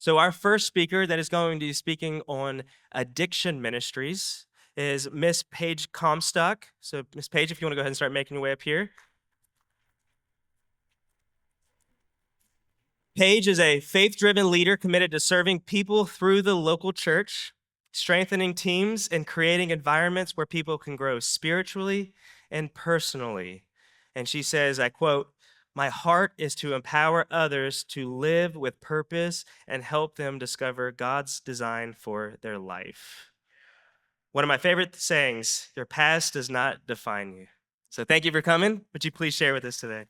So our first speaker that is going to be speaking on addiction ministries is Miss Paige Comstock. So Miss Paige, if you want to go ahead and start making your way up here. Paige is a faith-driven leader committed to serving people through the local church, strengthening teams, and creating environments where people can grow spiritually and personally. And she says, I quote, "My heart is to empower others to live with purpose and help them discover God's design for their life." One of my favorite sayings, your past does not define you. So thank you for coming. Would you please share with us today?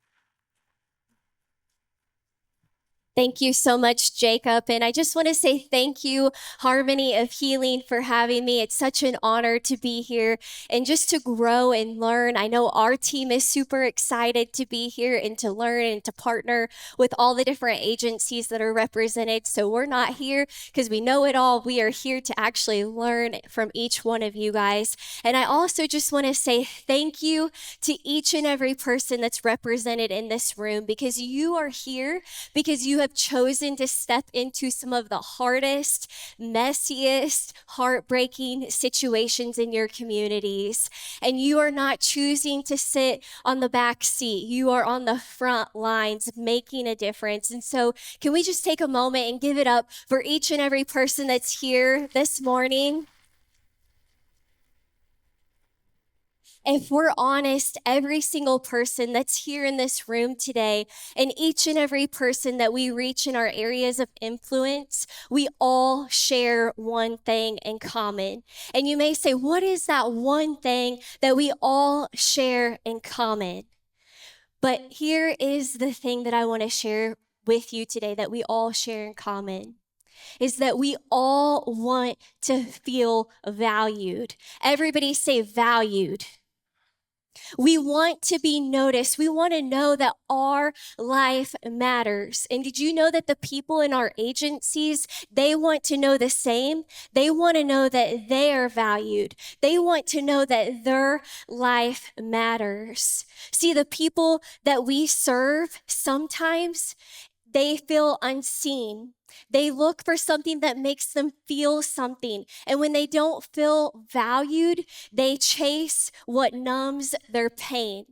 Thank you so much, Jacob. And I just want to say thank you, Harmony of Healing, for having me. It's such an honor to be here and just to grow and learn. I know our team is super excited to be here and to learn and to partner with all the different agencies that are represented. So we're not here because we know it all. We are here to actually learn from each one of you guys. And I also just want to say thank you to each and every person that's represented in this room, because you are here because you have chosen to step into some of the hardest, messiest, heartbreaking situations in your communities. And you are not choosing to sit on the back seat. You are on the front lines making a difference. And so can we just take a moment and give it up for each and every person that's here this morning? If we're honest, every single person that's here in this room today, and each and every person that we reach in our areas of influence, we all share one thing in common. And you may say, what is that one thing that we all share in common? But here is the thing that I want to share with you today that we all share in common, is that we all want to feel valued. Everybody say valued. We want to be noticed. We want to know that our life matters. And did you know that the people in our agencies, they want to know the same? They want to know that they are valued. They want to know that their life matters. See, the people that we serve, sometimes they feel unseen. They look for something that makes them feel something. And when they don't feel valued, they chase what numbs their pain.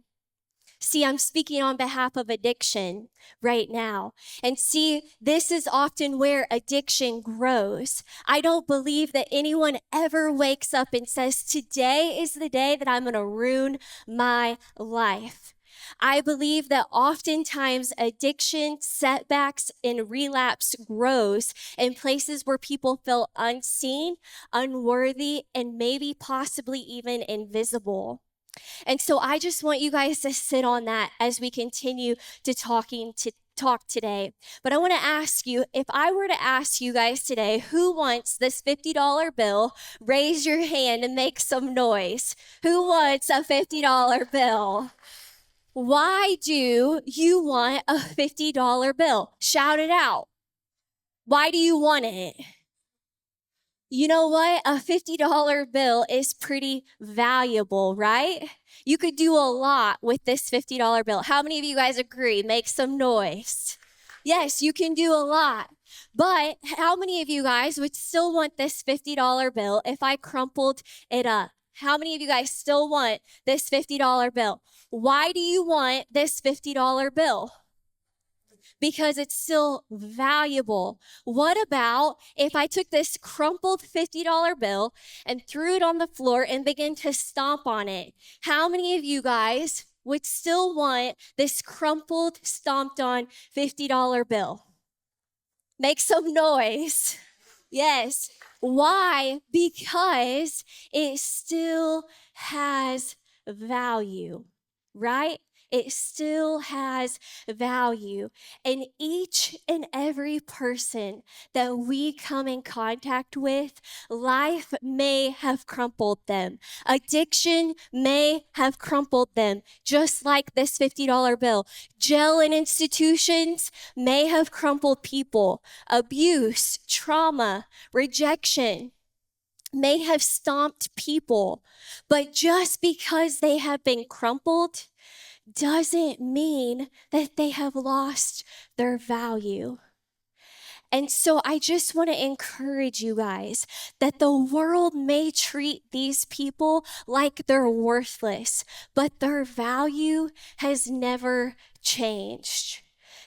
See, I'm speaking on behalf of addiction right now. And see, this is often where addiction grows. I don't believe that anyone ever wakes up and says, today is the day that I'm going to ruin my life. I believe that oftentimes addiction, setbacks, and relapse grows in places where people feel unseen, unworthy, and maybe possibly even invisible. And so I just want you guys to sit on that as we continue to talk today. But I want to ask you, if I were to ask you guys today, who wants this $50 bill? Raise your hand and make some noise. Who wants a $50 bill? Why do you want a $50 bill? Shout it out. Why do you want it? You know what? A $50 bill is pretty valuable, right? You could do a lot with this $50 bill. How many of you guys agree? Make some noise. Yes, you can do a lot. But how many of you guys would still want this $50 bill if I crumpled it up? How many of you guys still want this $50 bill? Why do you want this $50 bill? Because it's still valuable. What about if I took this crumpled $50 bill and threw it on the floor and began to stomp on it? How many of you guys would still want this crumpled, stomped on $50 bill? Make some noise. Yes. Why? Because it still has value, right? It still has value. And each and every person that we come in contact with, life may have crumpled them. Addiction may have crumpled them, just like this $50 bill. Jail and institutions may have crumpled people. Abuse, trauma, rejection may have stomped people. But just because they have been crumpled doesn't mean that they have lost their value. And so I just want to encourage you guys that the world may treat these people like they're worthless, but their value has never changed.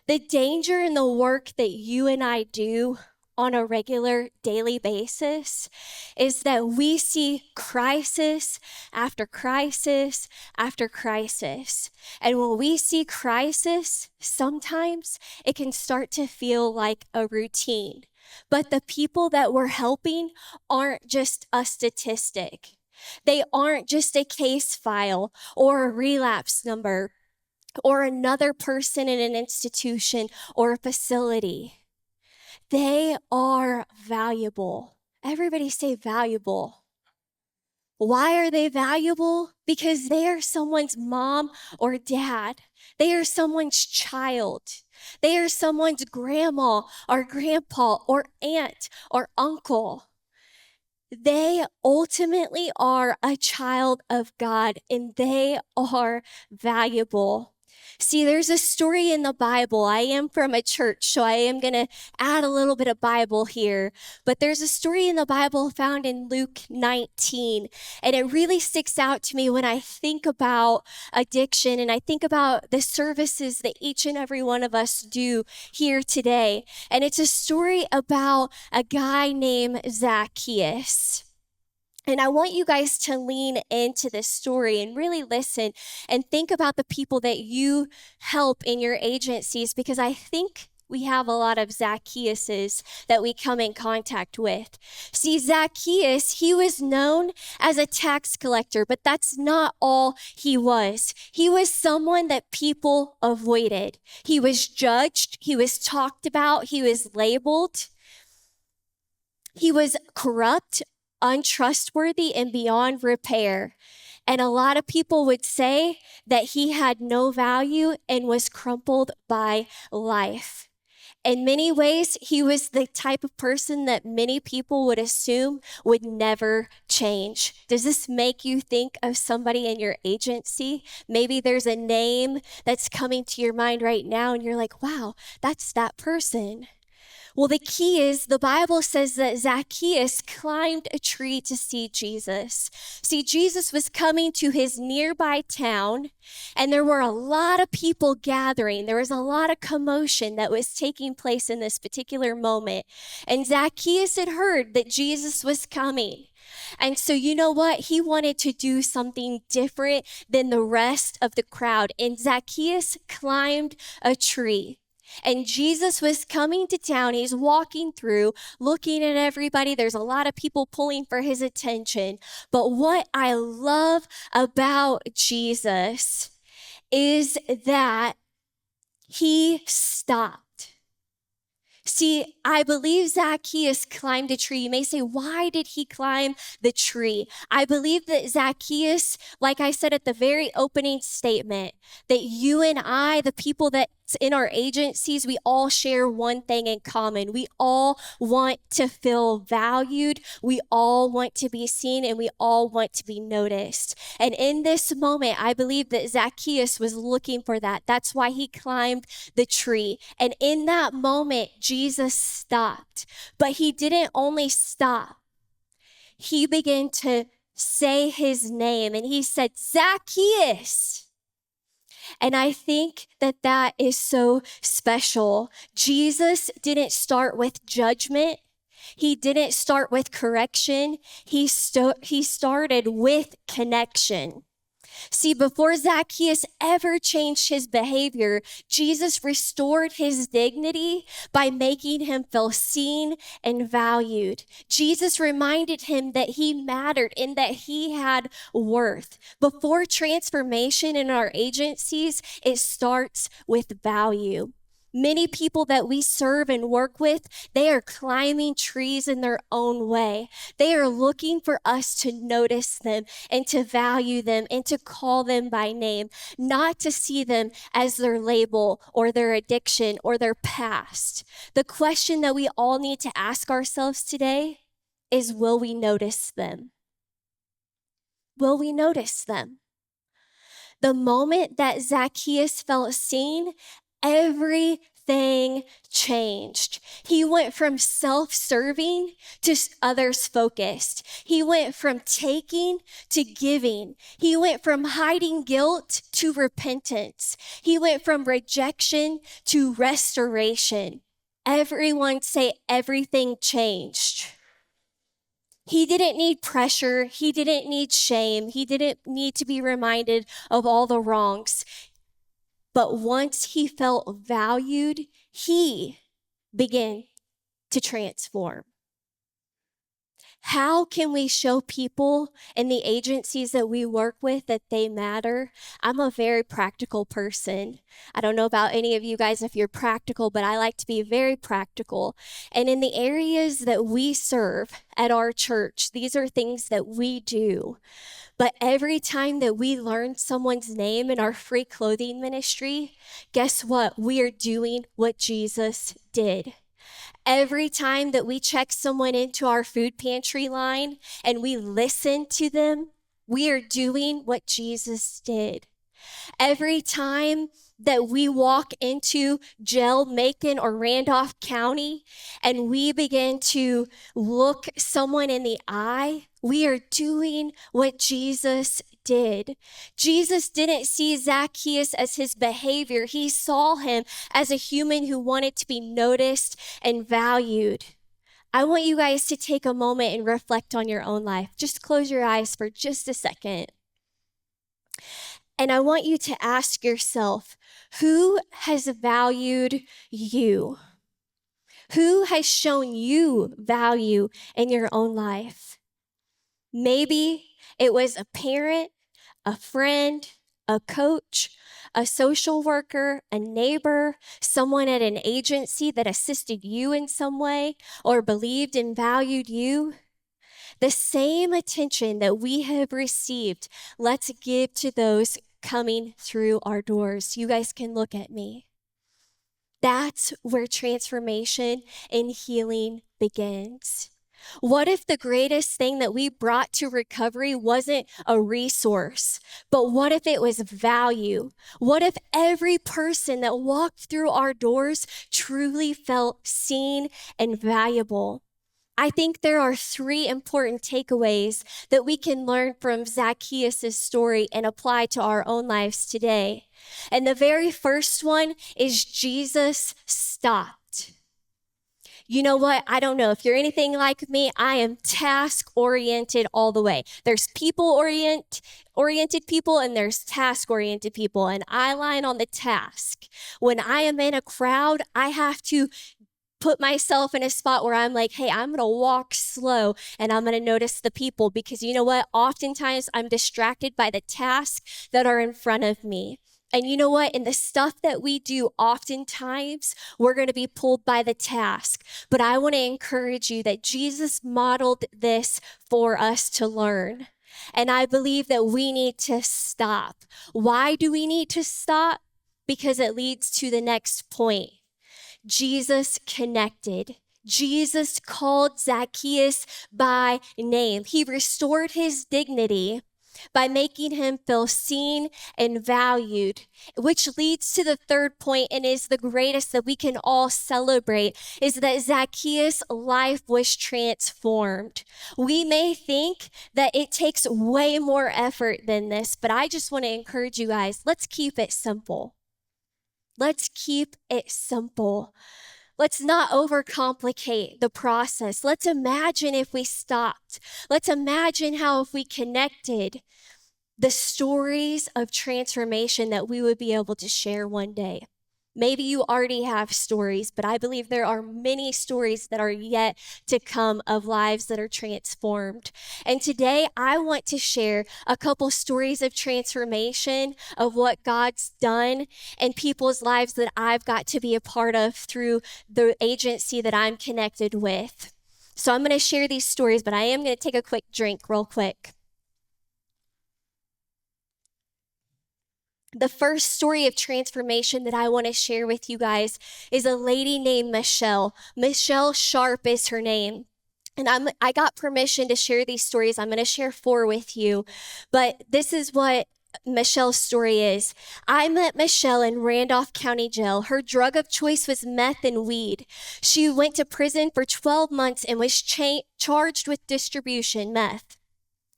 The danger in the work that you and I do on a regular daily basis is that we see crisis after crisis after crisis. And when we see crisis, sometimes it can start to feel like a routine. But the people that we're helping aren't just a statistic. They aren't just a case file or a relapse number or another person in an institution or a facility. They are valuable. Everybody say valuable. Why are they valuable? Because they are someone's mom or dad. They are someone's child. They are someone's grandma or grandpa or aunt or uncle. They ultimately are a child of God and they are valuable. See, there's a story in the Bible. I am from a church, so I am going to add a little bit of Bible here. But there's a story in the Bible found in Luke 19, and it really sticks out to me when I think about addiction and I think about the services that each and every one of us do here today. And it's a story about a guy named Zacchaeus. And I want you guys to lean into this story and really listen and think about the people that you help in your agencies, because I think we have a lot of Zacchaeuses that we come in contact with. See, Zacchaeus, he was known as a tax collector, but that's not all he was. He was someone that people avoided. He was judged, he was talked about, he was labeled. He was corrupt, untrustworthy, and beyond repair. And a lot of people would say that he had no value and was crumpled by life. In many ways, he was the type of person that many people would assume would never change. Does this make you think of somebody in your agency? Maybe there's a name that's coming to your mind right now, and you're like, wow, that's that person. Well, the key is the Bible says that Zacchaeus climbed a tree to see Jesus. See, Jesus was coming to his nearby town, and there were a lot of people gathering. There was a lot of commotion that was taking place in this particular moment. And Zacchaeus had heard that Jesus was coming. And so, you know what? He wanted to do something different than the rest of the crowd. And Zacchaeus climbed a tree. And Jesus was coming to town. He's walking through, looking at everybody. There's a lot of people pulling for his attention. But what I love about Jesus is that he stopped. See, I believe Zacchaeus climbed a tree. You may say, why did he climb the tree? I believe that Zacchaeus, like I said at the very opening statement, that you and I, the people that's in our agencies, we all share one thing in common. We all want to feel valued. We all want to be seen, and we all want to be noticed. And in this moment, I believe that Zacchaeus was looking for that. That's why he climbed the tree. And in that moment, Jesus stopped. But he didn't only stop. He began to say his name, and he said, Zacchaeus. And I think that that is so special. Jesus didn't start with judgment. He didn't start with correction. He started with connection. See, before Zacchaeus ever changed his behavior, Jesus restored his dignity by making him feel seen and valued. Jesus reminded him that he mattered and that he had worth. Before transformation in our agencies, it starts with value. Many people that we serve and work with, they are climbing trees in their own way. They are looking for us to notice them and to value them and to call them by name, not to see them as their label or their addiction or their past. The question that we all need to ask ourselves today is, will we notice them? Will we notice them? The moment that Zacchaeus felt seen, everything everything changed. He went from self-serving to others focused. He went from taking to giving. He went from hiding guilt to repentance. He went from rejection to restoration. Everyone say everything changed. He didn't need pressure. He didn't need shame. He didn't need to be reminded of all the wrongs. But once he felt valued, he began to transform. How can we show people in the agencies that we work with that they matter? I'm a very practical person. I don't know about any of you guys if you're practical, but I like to be very practical. And in the areas that we serve at our church, these are things that we do. But every time that we learn someone's name in our free clothing ministry, guess what? We are doing what Jesus did. Every time that we check someone into our food pantry line and we listen to them, we are doing what Jesus did. Every time that we walk into Gel, Macon, or Randolph County and we begin to look someone in the eye, we are doing what Jesus did. Jesus didn't see Zacchaeus as his behavior. He saw him as a human who wanted to be noticed and valued. I want you guys to take a moment and reflect on your own life. Just close your eyes for just a second. And I want you to ask yourself, who has valued you? Who has shown you value in your own life? Maybe it was a parent, a friend, a coach, a social worker, a neighbor, someone at an agency that assisted you in some way or believed and valued you. The same attention that we have received, let's give to those coming through our doors. You guys can look at me. That's where transformation and healing begins. What if the greatest thing that we brought to recovery wasn't a resource, but what if it was value? What if every person that walked through our doors truly felt seen and valuable? I think there are 3 important takeaways that we can learn from Zacchaeus' story and apply to our own lives today. And the very first one is Jesus stopped. You know what? I don't know. If you're anything like me, I am task-oriented all the way. There's people-oriented people and there's task-oriented people, and I line on the task. When I am in a crowd, I have to put myself in a spot where I'm like, hey, I'm going to walk slow and I'm going to notice the people, because you know what? Oftentimes I'm distracted by the tasks that are in front of me. And you know what? In the stuff that we do, oftentimes we're going to be pulled by the task. But I want to encourage you that Jesus modeled this for us to learn. And I believe that we need to stop. Why do we need to stop? Because it leads to the next point. Jesus connected. Jesus called Zacchaeus by name. He restored his dignity by making him feel seen and valued, which leads to the third point and is the greatest that we can all celebrate, is that Zacchaeus' life was transformed. We may think that it takes way more effort than this, but I just want to encourage you guys, let's keep it simple. Let's keep it simple. Let's not overcomplicate the process. Let's imagine if we stopped. Let's imagine how if we connected, the stories of transformation that we would be able to share one day. Maybe you already have stories, but I believe there are many stories that are yet to come of lives that are transformed. And today I want to share a couple stories of transformation of what God's done in people's lives that I've got to be a part of through the agency that I'm connected with. So I'm going to share these stories, but I am going to take a quick drink real quick. The first story of transformation that I want to share with you guys is a lady named Michelle. Michelle Sharp is her name. And I got permission to share these stories. I'm going to share 4 with you. But this is what Michelle's story is. I met Michelle in Randolph County Jail. Her drug of choice was meth and weed. She went to prison for 12 months and was charged with distribution meth.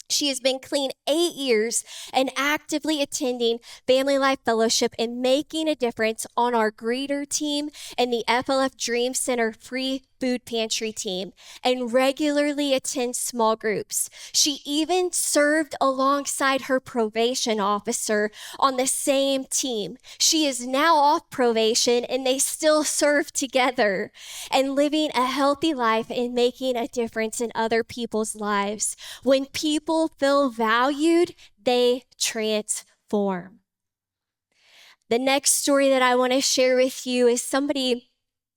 She has been clean 8 years and actively attending Family Life Fellowship and making a difference on our greeter team and the FLF Dream Center free food pantry team, and regularly attends small groups. She even served alongside her probation officer on the same team. She is now off probation and they still serve together and living a healthy life and making a difference in other people's lives. When people feel valued, they transform. The next story that I want to share with you is somebody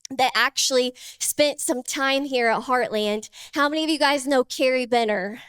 that actually spent some time here at Heartland. How many of you guys know Carrie Benner?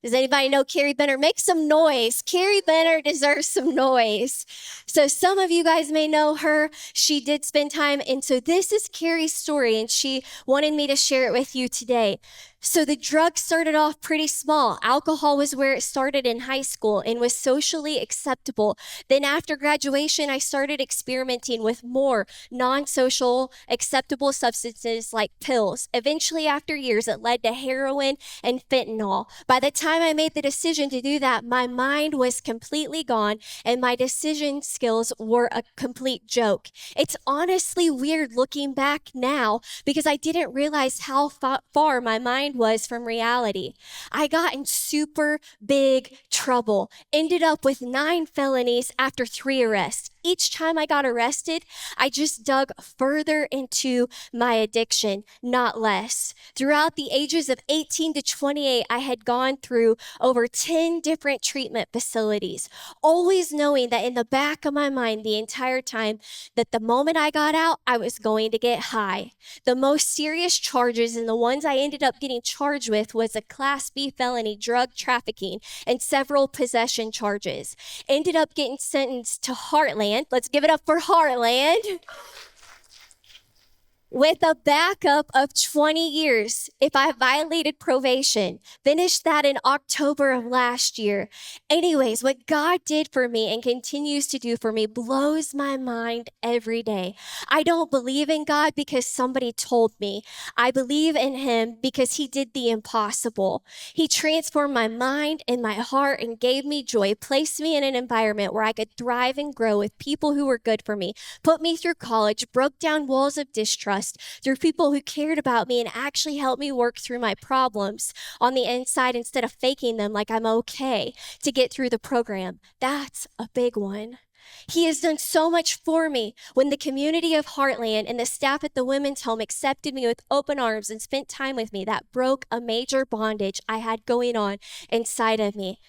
Does anybody know Carrie Benner? Make some noise. Carrie Benner deserves some noise. So some of you guys may know her. She did spend time. And so this is Carrie's story, and she wanted me to share it with you today. So the drug started off pretty small. Alcohol was where it started in high school and was socially acceptable. Then after graduation, I started experimenting with more non-social acceptable substances like pills. Eventually, after years, it led to heroin and fentanyl. By the time I made the decision to do that, my mind was completely gone and my decision skills were a complete joke. It's honestly weird looking back now because I didn't realize how far my mind was from reality. I got in super big trouble, ended up with 9 felonies after 3 arrests. Each time I got arrested, I just dug further into my addiction, not less. Throughout the ages of 18 to 28, I had gone through over 10 different treatment facilities, always knowing that in the back of my mind the entire time that the moment I got out, I was going to get high. The most serious charges and the ones I ended up getting charged with was a Class B felony, drug trafficking, and several possession charges. Ended up getting sentenced to Heartland. Let's give it up for Heartland. With a backup of 20 years if I violated probation. Finished that in October of last year. Anyways, what God did for me and continues to do for me blows my mind every day. I don't believe in God because somebody told me. I believe in him because he did the impossible. He transformed my mind and my heart and gave me joy, placed me in an environment where I could thrive and grow with people who were good for me, put me through college, broke down walls of distrust, through people who cared about me and actually helped me work through my problems on the inside instead of faking them like I'm okay to get through the program. That's a big one. He has done so much for me. When the community of Heartland and the staff at the women's home accepted me with open arms and spent time with me, that broke a major bondage I had going on inside of me.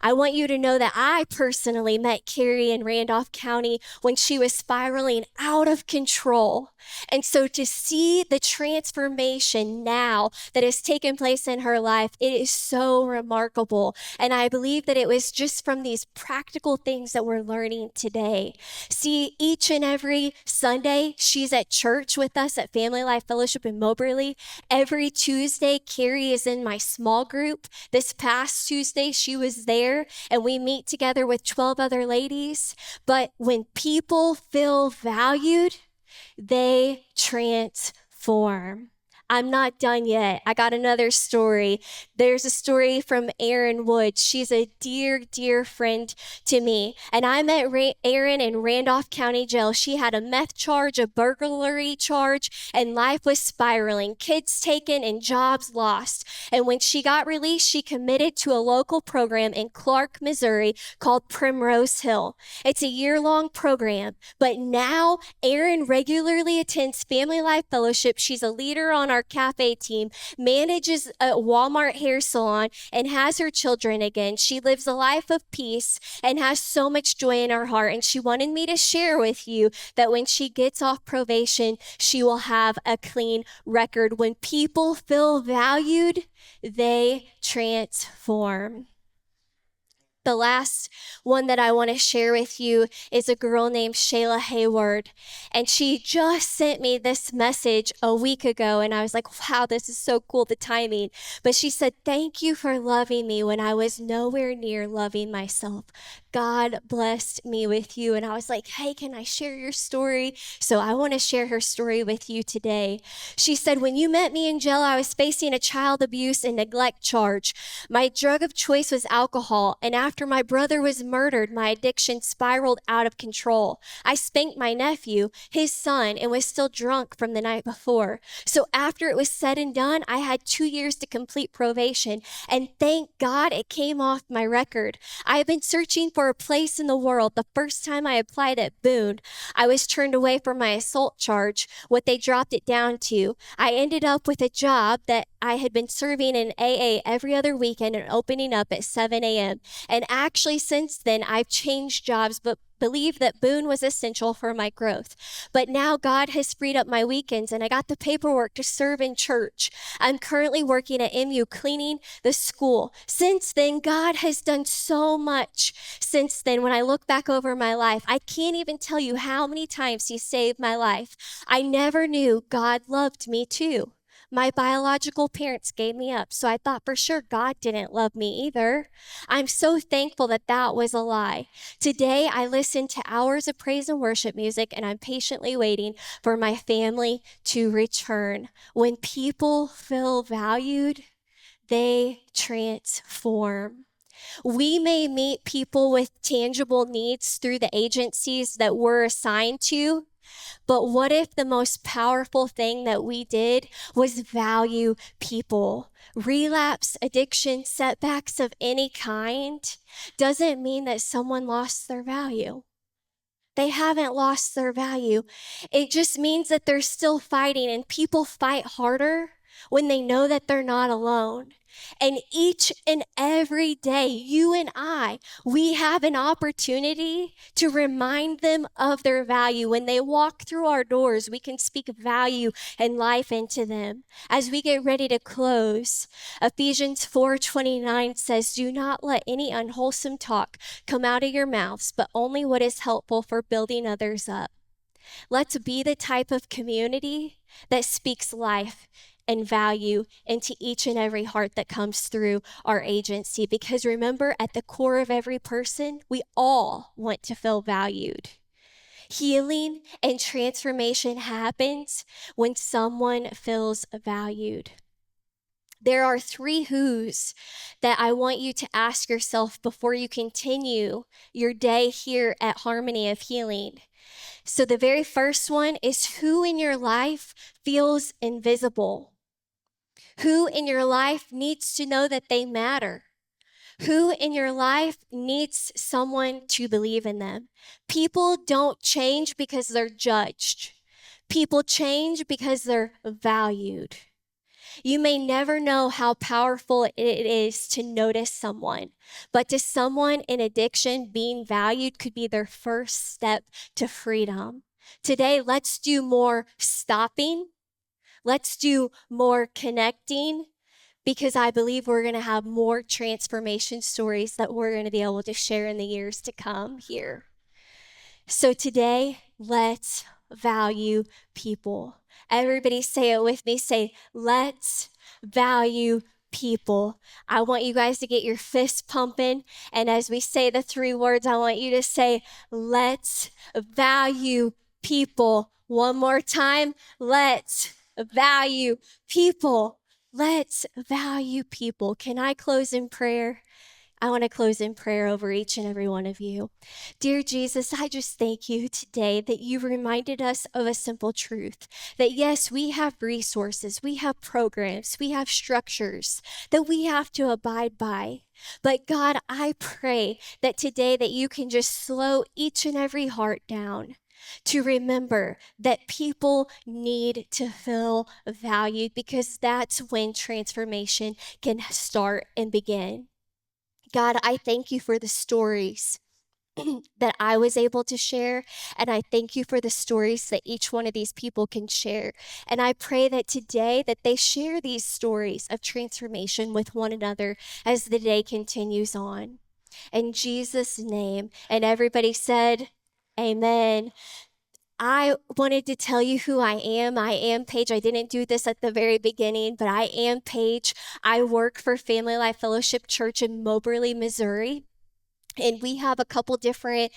I want you to know that I personally met Carrie in Randolph County when she was spiraling out of control. And so to see the transformation now that has taken place in her life, it is so remarkable. And I believe that it was just from these practical things that we're learning today. See, each and every Sunday, she's at church with us at Family Life Fellowship in Moberly. Every Tuesday, Carrie is in my small group. This past Tuesday, she was there and we meet together with 12 other ladies. But when people feel valued, they transform. I'm not done yet. I got another story. There's a story from Erin Wood. She's a dear, dear friend to me. And I met Erin in Randolph County Jail. She had a meth charge, a burglary charge, and life was spiraling. Kids taken and jobs lost. And when she got released, she committed to a local program in Clark, Missouri called Primrose Hill. It's a year-long program. But now Erin regularly attends Family Life Fellowship. She's a leader on our cafe team, manages a Walmart hair salon, and has her children again. She lives a life of peace and has so much joy in her heart. And she wanted me to share with you that when she gets off probation, she will have a clean record. When people feel valued, they transform. The last one that I want to share with you is a girl named Shayla Hayward. And she just sent me this message a week ago. And I was like, wow, this is so cool, the timing. But she said, thank you for loving me when I was nowhere near loving myself. God blessed me with you. And I was like, hey, can I share your story? So I want to share her story with you today. She said, when you met me in jail, I was facing a child abuse and neglect charge. My drug of choice was alcohol. And after my brother was murdered, my addiction spiraled out of control. I spanked my nephew, his son, and was still drunk from the night before. So after it was said and done, I had 2 years to complete probation. And thank God it came off my record. I have been searching for a place in the world. The first time I applied at Boone, I was turned away for my assault charge, what they dropped it down to. I ended up with a job that I had been serving in AA every other weekend and opening up at 7 a.m. And actually, since then, I've changed jobs, but believed that Boone was essential for my growth. But now God has freed up my weekends and I got the paperwork to serve in church. I'm currently working at MU cleaning the school. Since then, God has done so much. Since then, when I look back over my life, I can't even tell you how many times He saved my life. I never knew God loved me too. My biological parents gave me up, so I thought for sure God didn't love me either. I'm so thankful that that was a lie. Today, I listen to hours of praise and worship music, and I'm patiently waiting for my family to return. When people feel valued, they transform. We may meet people with tangible needs through the agencies that we're assigned to, but what if the most powerful thing that we did was value people? Relapse, addiction, setbacks of any kind doesn't mean that someone lost their value. They haven't lost their value. It just means that they're still fighting, and people fight harder when they know that they're not alone. And each and every day, you and I, we have an opportunity to remind them of their value. When they walk through our doors, we can speak value and life into them. As we get ready to close, Ephesians 4:29 says, do not let any unwholesome talk come out of your mouths, but only what is helpful for building others up. Let's be the type of community that speaks life and value into each and every heart that comes through our agency. Because remember, at the core of every person, we all want to feel valued. Healing and transformation happens when someone feels valued. There are 3 who's that I want you to ask yourself before you continue your day here at Harmony of Healing. So the very first one is, who in your life feels invisible? Who in your life needs to know that they matter? Who in your life needs someone to believe in them? People don't change because they're judged. People change because they're valued. You may never know how powerful it is to notice someone, but to someone in addiction, being valued could be their first step to freedom. Today, let's do more stopping. Let's do more connecting, because I believe we're going to have more transformation stories that we're going to be able to share in the years to come here. So today, let's value people. Everybody say it with me. Say, let's value people. I want you guys to get your fists pumping. And as we say the 3 words, I want you to say, let's value people. One more time. Let's value people. Let's value people. Can I close in prayer? I want to close in prayer over each and every one of you. Dear Jesus, I just thank you today that you reminded us of a simple truth, that yes, we have resources, we have programs, we have structures that we have to abide by. But God, I pray that today that you can just slow each and every heart down to remember that people need to feel valued, because that's when transformation can start and begin. God, I thank you for the stories that I was able to share, and I thank you for the stories that each one of these people can share. And I pray that today that they share these stories of transformation with one another as the day continues on. In Jesus' name. And everybody said, Amen. I wanted to tell you who I am. I am Paige. I didn't do this at the very beginning, but I am Paige. I work for Family Life Fellowship Church in Moberly, Missouri. And we have a couple different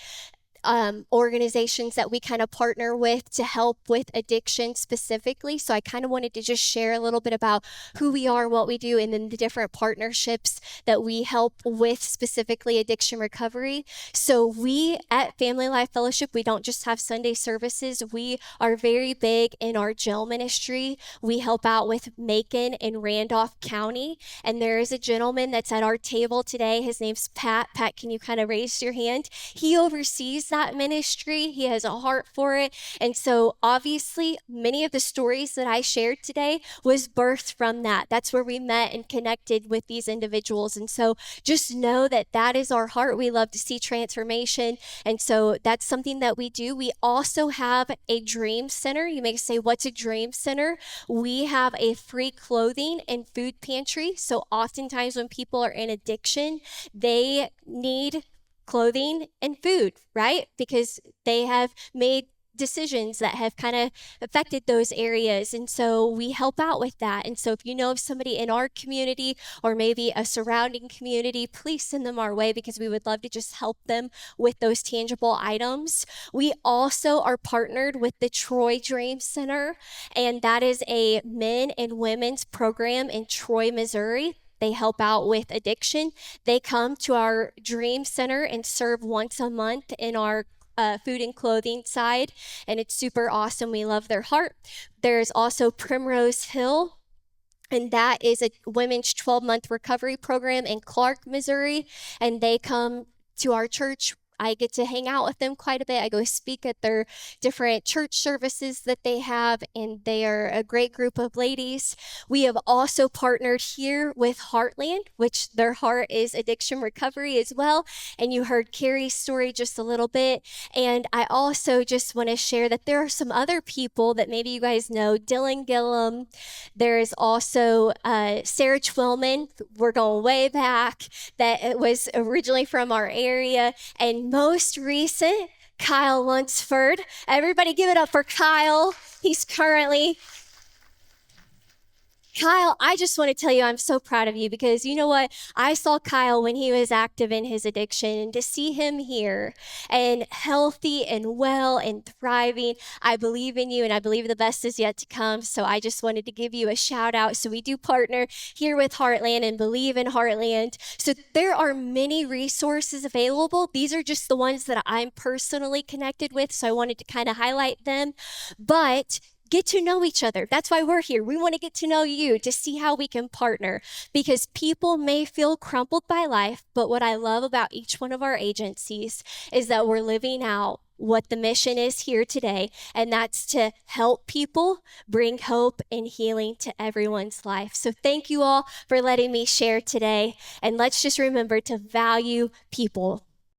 organizations that we kind of partner with to help with addiction specifically. So I kind of wanted to just share a little bit about who we are, what we do, and then the different partnerships that we help with specifically addiction recovery. So we at Family Life Fellowship, we don't just have Sunday services. We are very big in our jail ministry. We help out with Macon and Randolph County. And there is a gentleman that's at our table today. His name's Pat. Pat, can you kind of raise your hand? He oversees that ministry. He has a heart for it. And so obviously many of the stories that I shared today was birthed from that. That's where we met and connected with these individuals. And so just know that that is our heart. We love to see transformation. And so that's something that we do. We also have a dream center. You may say, what's a dream center? We have a free clothing and food pantry. So oftentimes when people are in addiction, they need clothing and food, right? Because they have made decisions that have kind of affected those areas. And so we help out with that. And so if you know of somebody in our community or maybe a surrounding community, please send them our way because we would love to just help them with those tangible items. We also are partnered with the Troy Dream Center, and that is a men and women's program in Troy, Missouri. They help out with addiction. They come to our Dream Center and serve once a month in our food and clothing side, and it's super awesome. We love their heart. There's also Primrose Hill, and that is a women's 12-month recovery program in Clark, Missouri, and they come to our church. I get to hang out with them quite a bit. I go speak at their different church services that they have, and they are a great group of ladies. We have also partnered here with Heartland, which their heart is addiction recovery as well. And you heard Carrie's story just a little bit. And I also just want to share that there are some other people that maybe you guys know. Dylan Gillum. There is also Sarah Twillman. We're going way back. That was originally from our area. And most recent, Kyle Lunsford. Everybody give it up for Kyle. He's currently Kyle, I just want to tell you, I'm so proud of you because you know what? I saw Kyle when he was active in his addiction, and to see him here and healthy and well and thriving, I believe in you and I believe the best is yet to come. So I just wanted to give you a shout out. So we do partner here with Heartland and believe in Heartland. So there are many resources available. These are just the ones that I'm personally connected with. So I wanted to kind of highlight them. But get to know each other. That's why we're here. We want to get to know you to see how we can partner because people may feel crumpled by life, but what I love about each one of our agencies is that we're living out what the mission is here today, and that's to help people bring hope and healing to everyone's life. So thank you all for letting me share today, and let's just remember to value people.